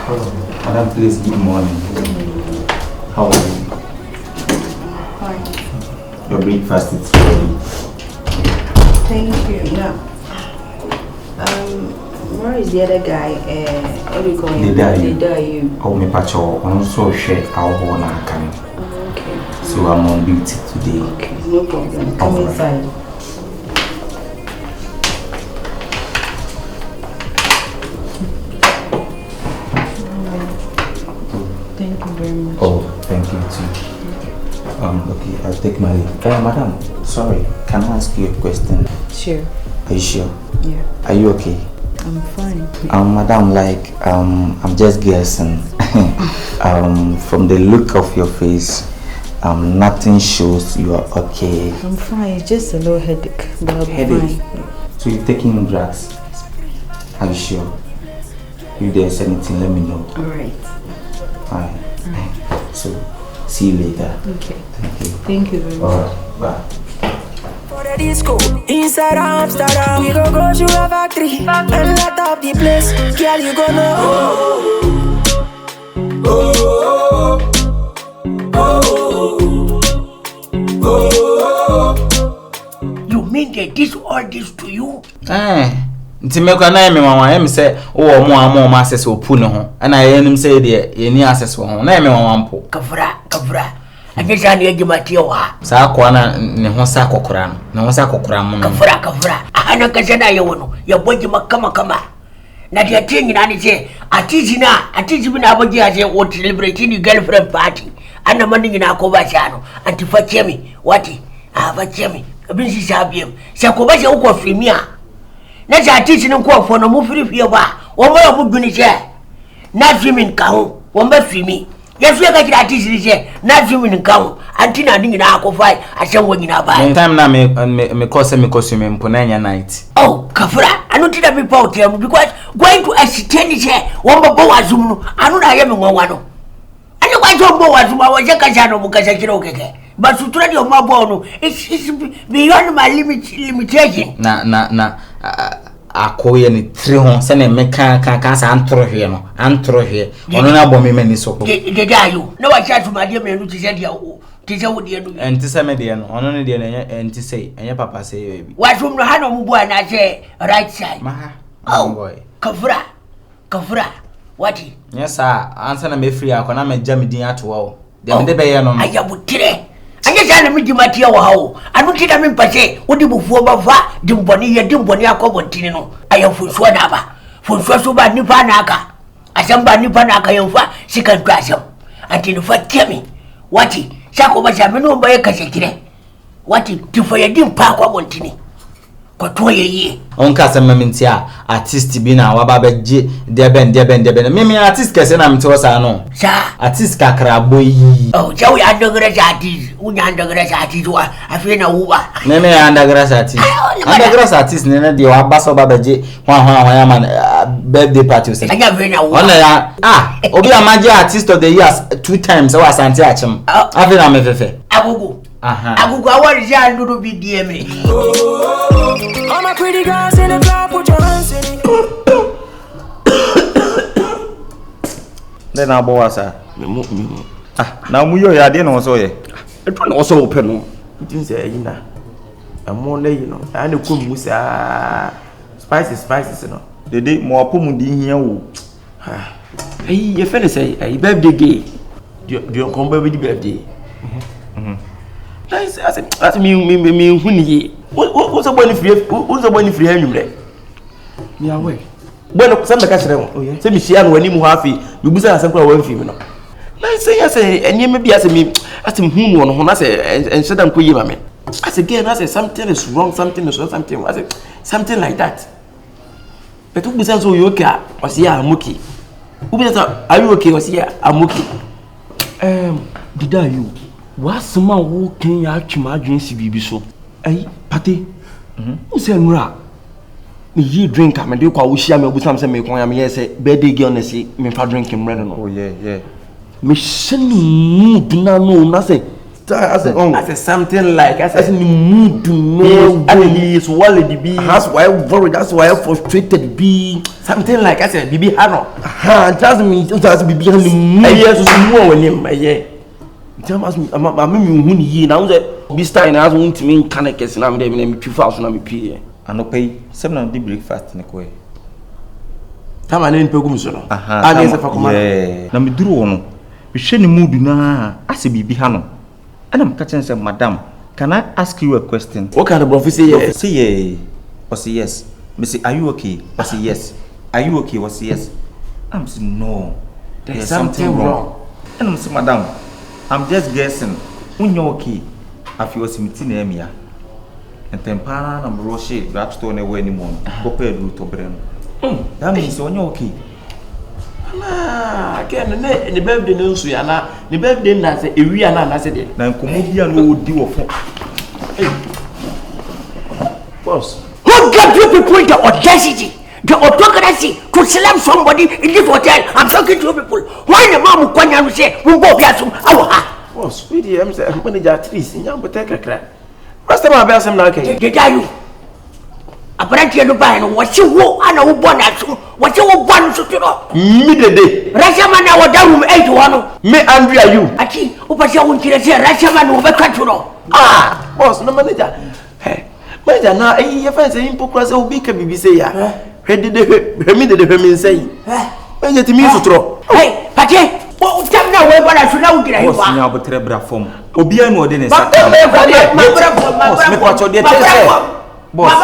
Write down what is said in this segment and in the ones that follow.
Madam, please, good morning. How are you? Fine. Your breakfast is ready. Thank you. Now, where is the other guy? Where are we going? Dede. Oh, me pacho. I'm so sure I'll hold on. Okay. So I'm on duty today. Okay, no problem. Come inside. Thank you very much. Oh, thank you too. Okay, I'll take my leave. Madam, sorry, can I ask you a question? Sure. Are you sure? Yeah. Are you okay? I'm fine. Madam, I'm just guessing. From the look of your face, nothing shows you are okay. I'm fine. It's just a little headache, but I'll be fine. So you're taking drugs? Are you sure? If there's anything, let me know. Alright. Alright. So, see you later. Okay. Thank you. Thank you very much. Alright, bye. For the disco, inside Amsterdam, we go to a factory and light up the place. Girl, you gonna You mean they did all this to you? Nti mekwa na me mama em say wo mo access opu ne ho na yenim say de yeni access ho na me mama mpo Kafra ajesa ne agimati wa sa kwa na ne ho sa kokora no na ho sa kokora mo no kafra ana kaje na yewo no ya bogi makama na de tinyi na ne je atiji bi na bogi aje wo celebrate ni girlfriend party ana man ni na ko ba shano anti fakemi wati fakemi abin shi sabiem se ko ba je wo filmia na ja atiji ni ko fo no mu firifie ba wo mo bu duni je na filmin ka ho wo ba filmi yesu ka kira atiji ni je na filmin ka ho anti na ni na akofai asem wo nyina ba time na me cause me costume mpona nya night oh kafra anu ti da be pot am because going to extend je wo bo wazum no anu na ye me nwanwa no ani kwa jo bo wazum wa je ka ja no mu ka ja kira okeke but sutura di o ma bo no it's beyond my limitation na akoye ni 3 hon se na me kan sa antro hwe no antro hwe ono na bo me mani soko de dayo na wa cha tumade me nu ti se dia o ti se wo de nu enti se me de no ono ne de na enti se enye papa se ye bi wa tum no ha no mu bo na che right side maha oh boy kafra wati yes sir answer na me free akona me jam din atowa o de me de be ye no ayabutire anya jana miji matia wa hawo anu tida min pase odi bufuo ba fa dimboni akobontini no ayafu so na ba funso so ba nipa na aka asem ba nipa na aka yemfa sikan twasem anti no fa kemi wati sako ba jame no ba yakashekire wati tifo ya dimpa akobontini ko to yeye onka sema mintia artist bi na wa ba beje deben mimi artist kese na mti osa no sa artist kakra boyi oh jawi andogra artist unya andogra artist wa afina uba mimi andogra artist ne de wa baso ba beje hwan ya man birthday party o se anya afina uba ona ya obi amaje artist of the year 2 times wa asante achem afina me fefe agugu awari ja nduru bi DM all my pretty girls in the club, put your hands in it. Then I bow us. Now we are dinner so ye. It will also open. It is a yina. A more lay, you know. And the kum was spices, you know. The day more pumudi here. Hey, your friend say, a birthday gay. You come with the birthday. That's me, when ye. What's a bonny free anyway? Me away. Bueno, some cash. Say me she and when you happy, you boost us and one female. I say, and you may be asking me, ask him whom one, I say, and shut down Kuyama. As again, I say, something is wrong, something is wrong, something. I say, something like that. But who besides you okay? Was here, I'm okay. Who besides are you okay? Was here, I'm okay. Did I you? What's some man who can actually imagine CBB so? Hey, Partey. Who say Nra? Me ye drink am dey kwa wo hia me obusam say me kon ya me yes birthday girl na say me fa drink him red no. Oh yeah. Me shenu dina no na say I said something like I said the mood to know and he is worried be. That's why I'm worried. That's why I'm frustrated be. Something like I said, Bibi Hano. Just me. Just Bibi Hano. Yes, more with him. Yeah. I'm here now. This time I want to mean connect. And I'm there. I'm 2,000. I'm here. I no pay 7 day breakfast in the way. Time I didn't pay commission. Yeah. Na me duru ono. We share the mood na. I say Bibi Hano. And I'm catching say, Madam, can I ask you a question? What kind of prophecy? Yes. Say yeah. Or say yes. Me say, are you okay? Or say yes. Are you okay? Or say yes. I'm saying no. There's something wrong. And I'm saying, Madam, I'm just guessing. When you're okay, I feel something near me. And tempana and brochure, drugstore never anymore. Go pay the root of brain. That means when you're okay. Again, the birthday news, the birthday night, a real answer. Now, comedian would do of Boss, Who gave you people the audacity, the autocracy to slam somebody in this hotel? I'm talking to you people. Why the mom will come and say, we'll go get some hour? boss, we the manager trees in your take a crack. What's the matter? Some like it. Did you? Apparently, you buy what you want and who born at what you want to do. Me the day. Rashaman, I was down 8-1. Me Andrea, you. Aki, Upasha won't kill a Rashaman over country. Ah, boss, no manager. Hey, manager, now, if I say hypocrite, will be can be say, yeah. Ready the women say. When you to me to throw. Hey, Partey, what time now? Where I should now get a boss now, but Trebra form. Obiano didn't say, boss,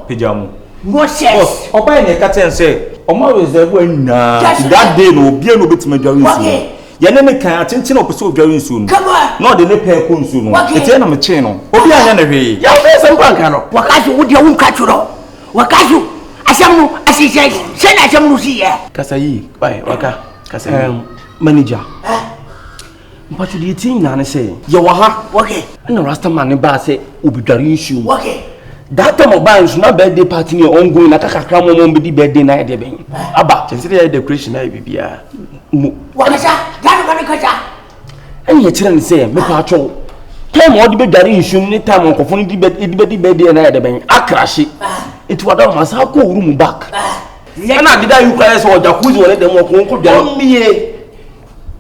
Pijamu. What says? Oba in the curtain say, Oma is the when that day no be no bit my drawing soon. Yaneme can attention of so drawing soon. Come on, not the nepe kun soon. It's an channel. Obia Yanebe. Young person, Pancano. Wakazu would your own caturo. Wakazu, Asamu, as he says, send Asamu here. Kasai, by Waka, Kasai, manager. But you think, Nana say, Yawaha, okay, and the Rasta man in Basse will be drawing soon. okay. That time of bands, not birthday party, your ongoing attack a cram on the birthday night. About consider the Christian IBBR. Wakasa, Ganakasa. And your children say, me patrol. Time what the bed soon, time on confounding the birthday night. I crash it. It was almost how go room back. And I did you guys or the who's let them walk on me.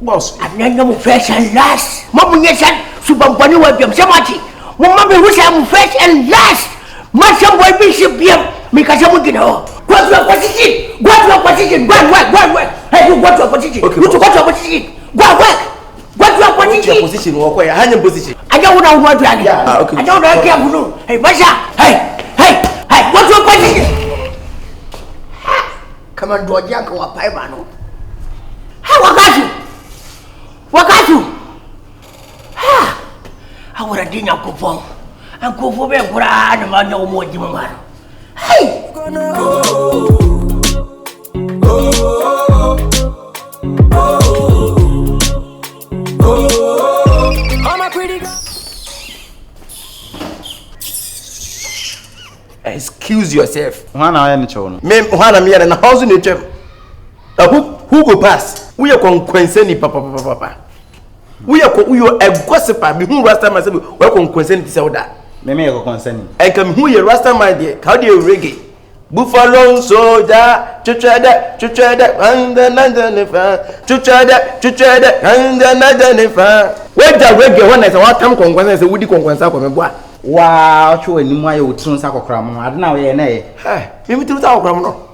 Boss, I've never fresh and last. Mamma, yes, Subambani will be somebody. Mamma, wish I'm fresh and last. Masam boy bishop yam mikasa mugino. Go to a position. Go to a position. Go. Hey, you go to a position. You to go to a position. Go work. Go to a position. Or where I position. I don't know what to do. Okay. I don't know careful. Hey, Basha. Hey. Go to a position. Come on, do a jack or a paimano. Hey, Wakazu. Ha. I would have dinner coupon. And go for me, grand man, no more Jimman. Hey! I'm a pretty excuse yourself. Hwana ya nicho. Me hwana me na house ni chem. Who go pass? We are concerned papa. We are a gossiper. Me who Rasta myself we are concerned to say that. Me go concerning. I come who you Rasta my dear. How do you reggae? Buffalo soldier, chuchada, and the Nanjanifa, chuchada, and the Nanjanifa. Where the reggae when I say what time concern say woody concern for me boy. Wow, chwe ni mwa yo tun sa kokra mo. Ade na we na ye. Hey, me tun sa kokra mo no.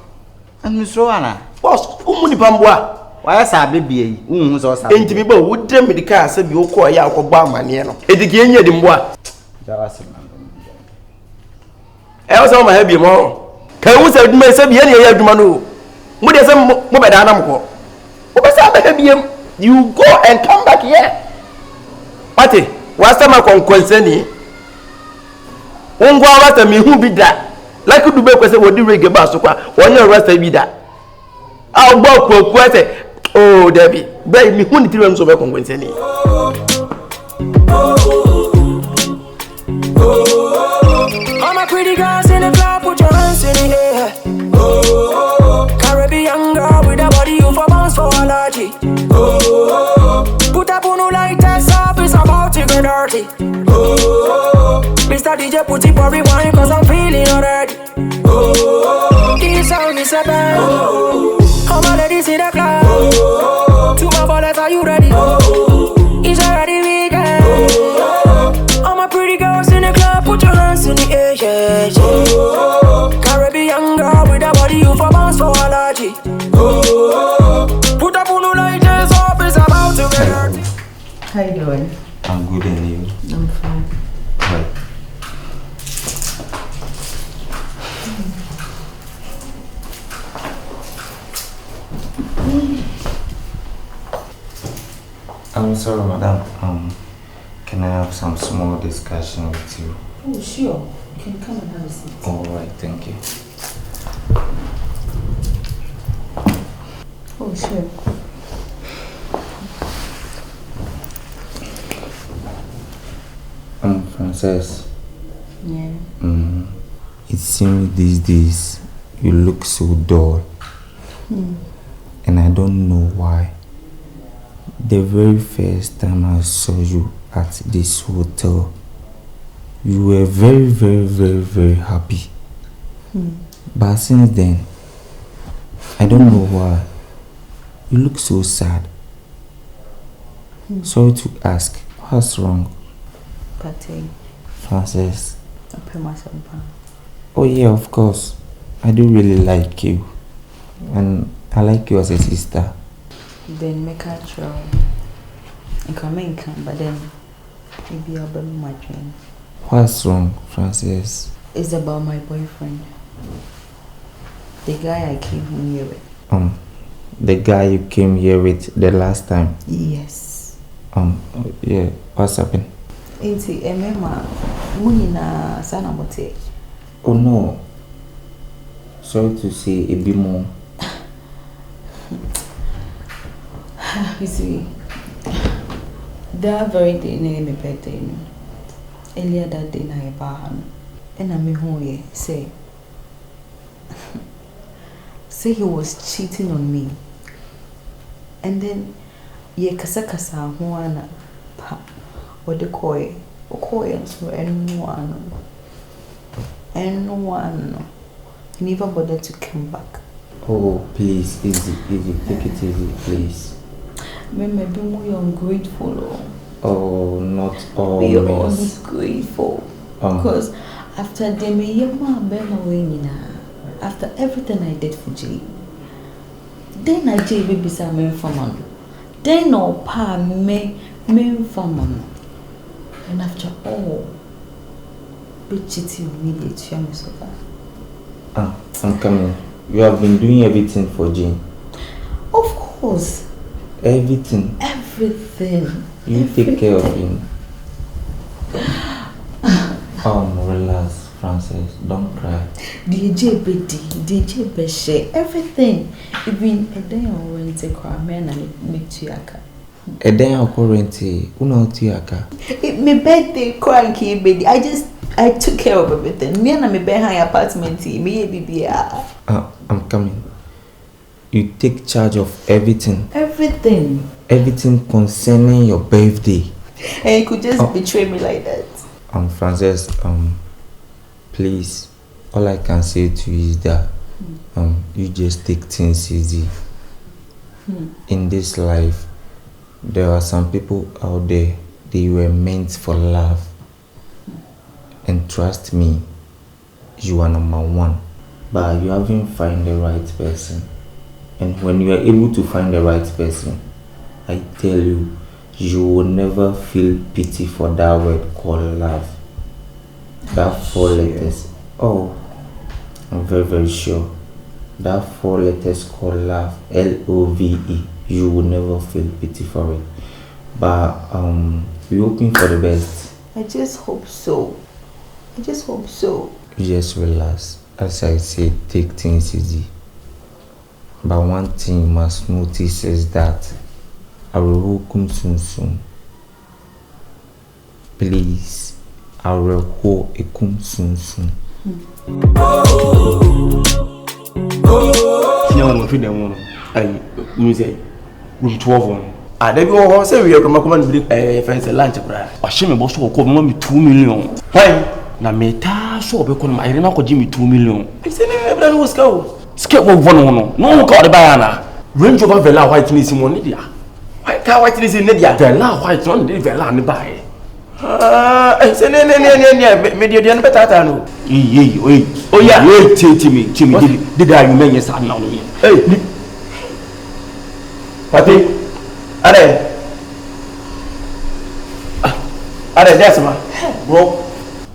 An mi so ana. Boss, umuni pamboa. Wa sa bebie yi. Unhu so sa. Enti bi ba wo dem medical say bi wo ko ya akogba amane no. Edike enye di mboa. Jawa se na. E wo say mo ha bi mo. Kai wo say duma say bi ye na ya aduma no. Mo de say mo be da na mko. Wo be say ba ha bi you go and come back here. Partey, what's the matter concern? Ungwa wata mi hu bi da. Like du be kwese wodi reggae ba so kwa. Wonye rasta bi da. A gbo koku ese. Oh, Debbie. Be mi hu ni tiram so be concern ni. I'm a pretty girls in the club, put your hands in the air. Caribbean girl with a body you for bounce for allergy. Put up on no like that. Mr. DJ put it for rewind cause I'm feeling already. This sound is a band. All my ladies in the club. To my ballets, are you ready? It's already weekend. All my pretty girls in the club, put your hands in the air, yeah, yeah. Caribbean girl with a body you for bounce for allergy. Put up on the lighters up, it's about to get dirty. How you doing? I'm good, and you? I'm fine. Right. I'm sorry, madam. Can I have some small discussion with you? Oh, sure. You can come and have a seat. All right, thank you. Oh, sure. Frances. Yeah. It seems these days you look so dull. And I don't know why. The very first time I saw you at this hotel, you were very, very, very, very happy. But since then, I don't know why. You look so sad. Sorry to ask, what's wrong? Partey. Frances. I pay myself back. Oh yeah, of course. I do really like you. And I like you as a sister. Then make a trial. You can make it, but then maybe I'll be my dream. What's wrong, Frances? It's about my boyfriend. The guy I came home here with. The guy you came here with the last time? Yes. Yeah, what's happened? It's Emma. Munina Sanamote. Oh no. Sorry to say a bit more. You see, that very day, my birthday, earlier that day, I bought and I'm home say he was cheating on me. And then, ye kasa huana pa, what the koi, and so and one. He never bothered to come back. Oh, please, easy, take it easy, please. Maybe we are ungrateful. Oh, not all. We are always grateful. Because after after everything I did for Jay, then I Jay baby some for man. Then no pa me for man. And after all, be cheating me the chum so far. I'm coming. You have been doing everything for Jane. Of course. Everything. You take care of him. Relax, Frances. Don't cry. DJ Beshe, everything. Even a day on Wednesday, Kramen and make Tiaka. A day on quarantine, Uno Tiaka. It my birthday, cranky baby. I took care of everything. Me and my behind apartment, me baby. I'm coming. You take charge of everything. Everything concerning your birthday. And you could just betray me like that. Frances, please, all I can say to you is that you just take things easy. In this life, there are some people out there, they were meant for love. And trust me, you are number one. But you haven't found the right person. And when you are able to find the right person, I tell you, you will never feel pity for that word called love. That 4 letters. Oh, I'm very, very sure. That 4 letters called love, L-O-V-E. You will never feel pity for it. But we're hoping for the best. I just hope so. You just relax. As I say, take things easy. But one thing you must notice is that I will come soon. Please, I will come soon. They go say we are going to come and break a lunch. I show me boss will come me 2 million. Why? Na meta so be kono ayre na ko jimi 2 million. I say na ebra no ska o. Ska wo vono no. No ko de buy na. Range Rover Vela white ni si mo ne dia. Why car white ni si ne dia? Vela white no de Vela ne buy. Say ne me dia no betata no. Oi. Oh yeah. Wait me. Did I remain yes now no. Hey. Partey. Are that's ma. Bro.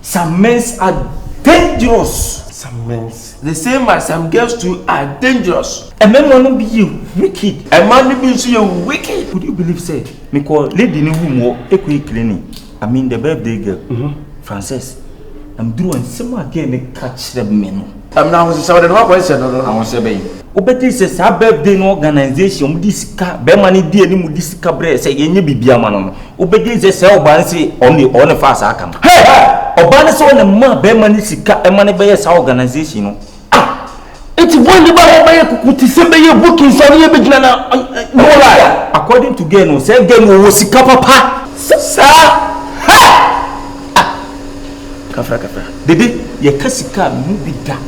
Some men are dangerous. Some men, the same as some girls too, are dangerous. A man will not be you wicked. A man will be you wicked. Would you believe, say, me call lady no more equi cleaning. I mean the birthday girl, Frances. I'm doing some again. They catch the men. I'm now so the question. I want to say, Obeti says, our birthday organization, this car, Bemani dear, this cabre, say, any bibiamano. Obeti says, sell bancy only on a fast account. Obana so na ma be mani sika e mani be yes organization no it's when the buy kukuti se be ye booking so ye be gina na no lie according to Geno say Geno wo sika papa sa kafra Dede ye kasika mu bi da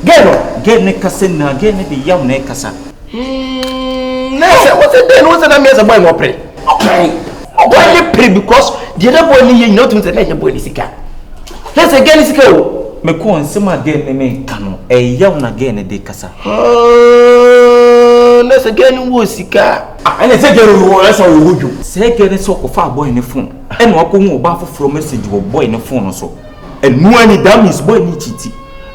Geno kase na Geno be yam na kasa na say what the no say na me say boy mo pray okay boy pray because the other boy ni you know to say na boy ni sika. Let's again is go. Me ko nsem again me kanu. E yaw na again de kasa. Let's again wo sika. Ene se gero wo esa wo wuju. Se gero so ko fa boy ne phone. Ene wa ko hu ba foforo message wo boy ne phone so. Enu ani that means boy ni chiti.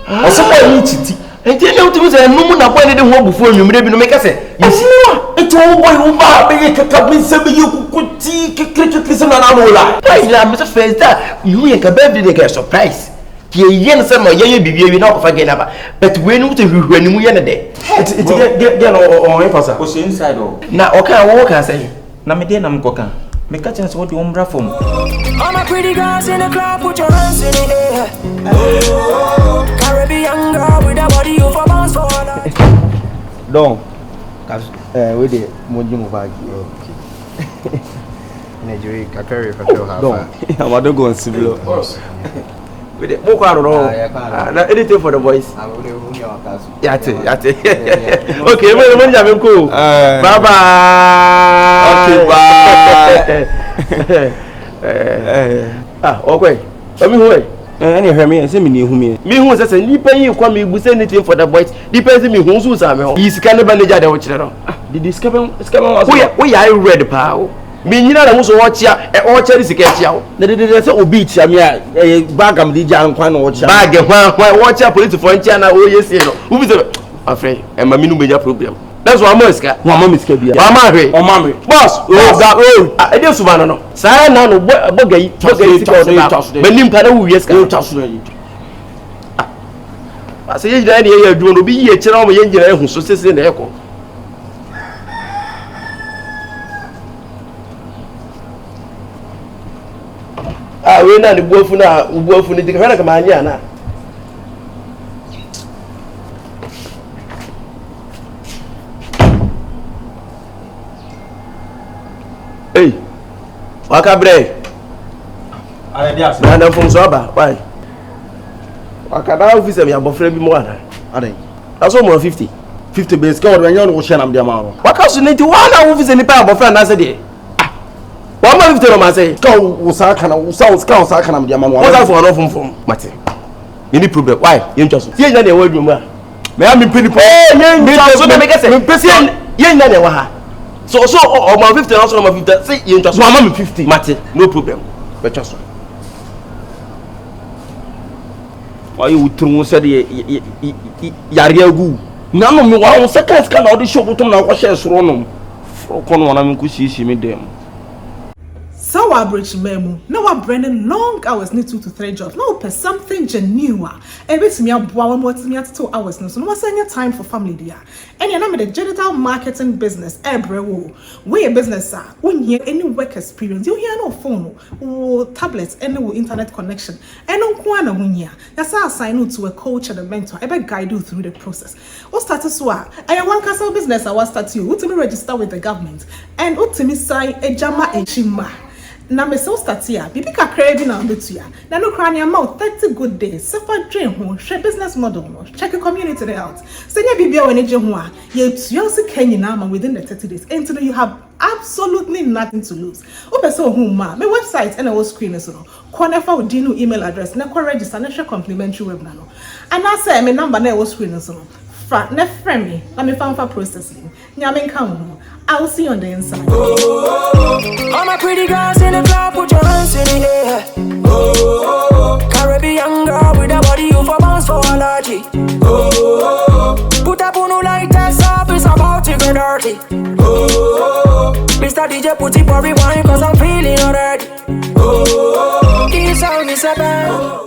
O so boy ni chiti. Enti na utumi se enu mu na boy ne de ho bufu onwumre bi no me kase. Yesiniwa. Enti wo boy wo ba be ye kaka bi se be ye kukuti kekrekekre se na na no la. Boy la me se first that you ye ka birthday dey get surprise. Ki ye ne se mo ye bibie wi na ko fa ge na ba. But we no to hwehwa ni mu ye ne de. Enti get on emphasis. O se inside o. Na o kan wo kan say. Na me dey na me ko kan. Me catch us what the umbra from. All my pretty girls in the club, put your hands in the air. Oh, Caribbean girl with a body you for bounce for life. Don't. With the Monjum bag. Nigeria, Kakari, Don't. I'm not going civil. With the Mokaro. Anything for the boys. Yate. Okay, when you cool. Bye bye. Okay. Let me wait. Any hear me and say me who says you pay you come you say anything for the boys. Depends me who so he's kind of manager the watch. The discover we are ready pal. Me nyina na muso watch ya e watch this get ya. Na de say obi tia me a bag am DJ an kwan na watch ya. Bag hwan watch ya police for ntia na o yes no. Who be say afraid e ma me no meja problem. That's why I'm iska. Mama miska bia. Mama hwe. O mama. Boss, oh that oh. E dey suba no. Say na no boga yi sika o da. Benim pa na wu yes ka. O taso na yi. Ah. Say ye da na ye adwo no bi ye kira o ye ngira ehun so sese na eko. Ah, we na ni buafu ni dika kana kama anya na. Hey. Wakabre. Aya dia so. Na fun so aba. Why? Wakada office me abofra bi mo ana. Adan. Aso mo 50. 50 base ka wo nyo no share nam dia ma ro. Wakaso 91 office ni pa abofra na se de. One man 50 no man say. Ka wo sa kana wo sa kana dia ma no. What that for no fun. Mate. Any problem? Why? You just. Ye nya na e wa dwuma. Me am pini po. Ye nya so me make say. Me pese ye nya na e wa ha. So o man 50 also no man 50. Say ye just. Mama me 50. Mate, no problem. But just. Why you through said yare agu. Na no me wa seconds kana o de show butum na ko share soro no. Ko no na me ko shishi me dem. So I bridge memo. Now I'm branding long hours, need 2 to 3 jobs. Now per something genuine. Every time you bow more to me at 2 hours. No, so no any time for family there. And you know me the digital marketing business. Every we a business sir. When you any work experience, you hear no phone, or tablets, any internet connection. And no kwana winya. That's how I sign you to a coach and a mentor. I beg guide you through the process. What status wa? I want castle business. I want start you. What to me register with the government and what to me sign a jama a chima. Na me so start here. Bibi ka credit na mbetu ya. Na no kra amount 30 good days. Suffer dream ho, share business model no. Check the community out. Senya bibi a wene je ho a, ye tuya se kenyi na within the 30 days. Until you have absolutely nothing to lose. Open so home ma. My website and our screen so no. Konefa with dino email address. Na ko register na share complimentary webinar no. And I say my number na our screen so no. Fra na friend me. Na me fan for processing. Nyame nka ho. I'll see you on the inside. All my pretty girls in the club, put your hands in the air. Caribbean girl with a body you for bounce for allergy. Put up on no light test up, it's about to get dirty. Mr. DJ put it for rewind, cause I'm feeling already. This sound is a band.